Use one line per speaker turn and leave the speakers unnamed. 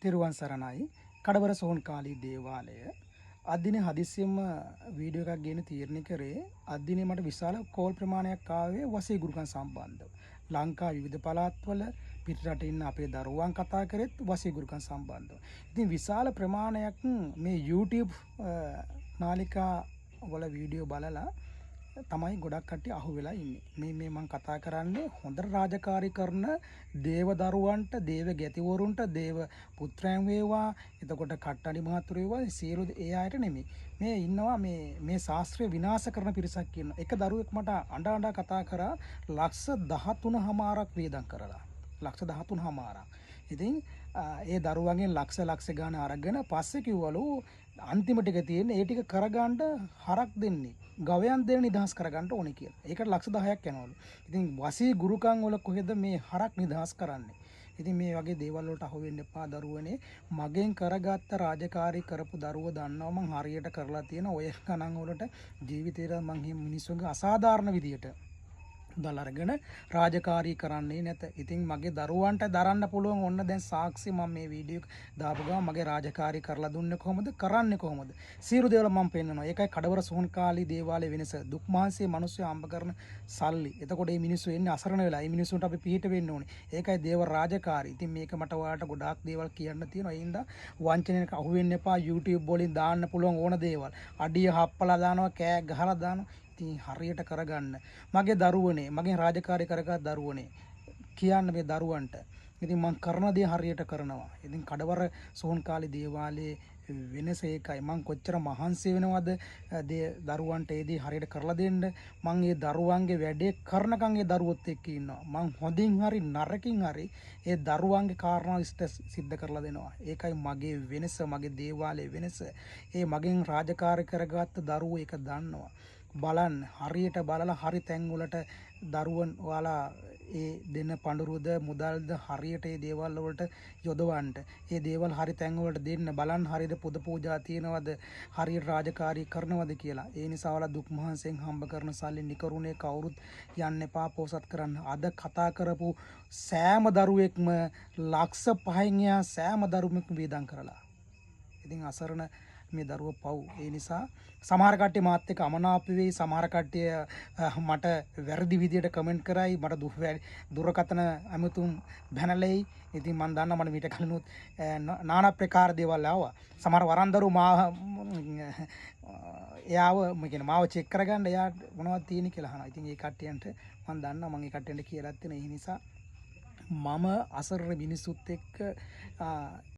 තෙරුවන් සරණයි. කඩවර සෝන්කාලී දේවාලය අදිනේ හදිස්සියෙම වීඩියෝ එකක් ගේන්න තීරණය කරේ. අදිනේ මට විශාල කෝල් ප්‍රමාණයක් ආවේ වසී ගුරුකම් සම්බන්ධව. ලංකා විවිධ පළාත්වල පිටරට ඉන්න අපේ දරුවන් කතා කරෙත් වසී ගුරුකම් සම්බන්ධව. ඉතින් විශාල ප්‍රමාණයක් මේ YouTube නාලිකා වල වීඩියෝ බලලා තමයි ගොඩක් කට්ටිය අහු වෙලා ඉන්නේ. මේ මම කතා කරන්නේ හොඳ රාජකාරී කරන දේව දරුවන්ට, දේව ගැතිවරුන්ට, දේව පුත්‍රයන් වේවා, එතකොට කට්ටඩි මහතුරු වේවා, සියලු ඒ අයට නෙමෙයි. මේ ඉන්නවා මේ ශාස්ත්‍රය විනාශ කරන පිරිසක් ඉන්නවා. එක දරුවෙක් මට අඬ කතා කරා ලක්ෂ 13මාරක් වේදම් කරලා. ලක්ෂ 13මාරක්. ඉතින් ඒ දරුවන්ගෙන් ලක්ෂ ගාන අරගෙන පස්සේ කිව්වලු අන්තිම ටික තියෙන ඒ ටික කරගන්න හරක් දෙන්නේ. ගවයන් දෙන්න නිදහස් කරගන්න ඕනේ කියලා. ඒකට ලක්ෂ 10ක් යනවලු. ඉතින් වසී ගුරුකම් වල කොහෙද මේ හරක් නිදහස් කරන්නේ? ඉතින් මේ වගේ දේවල් වලට අහු වෙන්න එපා දරුවනේ. මගෙන් කරගත්ත රාජකාරී කරපු දරුවෝ දන්නවා මං හරියට කරලා තියෙන ඔය ගණන් වලට ජීවිතේට මං මේ මිනිස්සුන්ගේ අසාධාරණ විදියට දල අරගෙන රාජකාරී කරන්නේ නැත. ඉතින් මගේ දරුවන්ට දරන්න පුළුවන් ඔන්න දැන් සාක්ෂි මම මේ වීඩියෝ දාපු ගමන් මගේ රාජකාරී කරලා දුන්නේ කොහොමද කරන්නේ කොහොමද සියලු දේවල් මම පෙන්නනවා. ඒකයි කඩවර සෝන්කාලී දේවාලයේ වෙනස. දුක් මහන්සිය මිනිස්සු හම්බ කරන සල්ලි. එතකොට මේ මිනිස්සු එන්නේ අසරණ වෙලා. මේ මිනිස්සුන්ට අපි පිහිට වෙන්න ඕනේ. ඒකයි දේව රාජකාරී. ඉතින් මේක මට ඔයාලට ගොඩාක් දේවල් කියන්න තියෙනවා. ඒ හින්දා වංචනයට අහු වෙන්න එපා. YouTube වලින් දාන්න පුළුවන් ඕන දේවල්. අඩිය හප්පලා දානවා, කෑ ගහලා දානවා. ඉතින් හරියට කරගන්න. මගේ දරුවනේ, මගෙන් රාජකාරී කරගත් දරුවනේ කියන්න මේ දරුවන්ට. ඉතින් මං කරන දේ හරියට කරනවා. ඉතින් කඩවර සෝන්කාලී දේවාලයේ වෙනස ඒකයි. මං කොච්චර මහන්සි වෙනවද දරුවන්ට ඒ දේ හරියට කරලා දෙන්න. මං ඒ දරුවන්ගේ වැඩේ කරනකම් ඒ දරුවොත් එක්ක ඉන්නවා. මං හොඳින් හරි නරකින් හරි ඒ දරුවන්ගේ කාරණා සිද්ධ කරලා දෙනවා. ඒකයි මගේ වෙනස, මගේ දේවාලයේ වෙනස. ඒ මගෙන් රාජකාරී කරගත්ත දරුවෝ ඒක දන්නවා. බලන්න හරියට බලලා හරි තැන් වලට දරුවන් ඔයාලා ඒ දෙන පඬුරුද මුදල්ද හරියට ඒ දේවල් වලට යොදවන්න. ඒ දේවල් හරි තැන් වලට දෙන්න. බලන්න හරියට පුද පූජා තියනවද, හරියට රාජකාරී කරනවද කියලා. ඒ නිසා ඔයාලා දුක් මහන්සියෙන් හම්බ කරන සල්ලි නිකරුණේ කවුරුත් යන්න එපා පෝසත් කරන්න. අද කතා කරපු සෑම දරුවෙක්ම ලක්ෂ 5න් එහා සෑම දරුවෙක්ම වේදම් කරලා. ඉතින් අසරණ මේ දරුවෝ පව්. ඒ නිසා සමහර කට්ටිය මාත් එක්ක අමනාප වෙයි. සමහර කට්ටිය මට වැරදි විදියට කමෙන්ට් කරයි. මට දුරකථන අමුතුම් බැනලෙයි. ඉතින් මම දන්නවා මට මීට කලිනුත් নানা ප්‍රකාර දේවල් ආවා. සමහර වරන්දරු මාව චෙක් කරගන්න එයා මොනවද තියෙන්නේ කියලා අහනවා. ඉතින් ඒ කට්ටියන්ට මම දන්නවා මම ඒ කට්ටියන්ට කියලා තියෙන. ඒ නිසා මම අසරණ මිනිසුත් එක්ක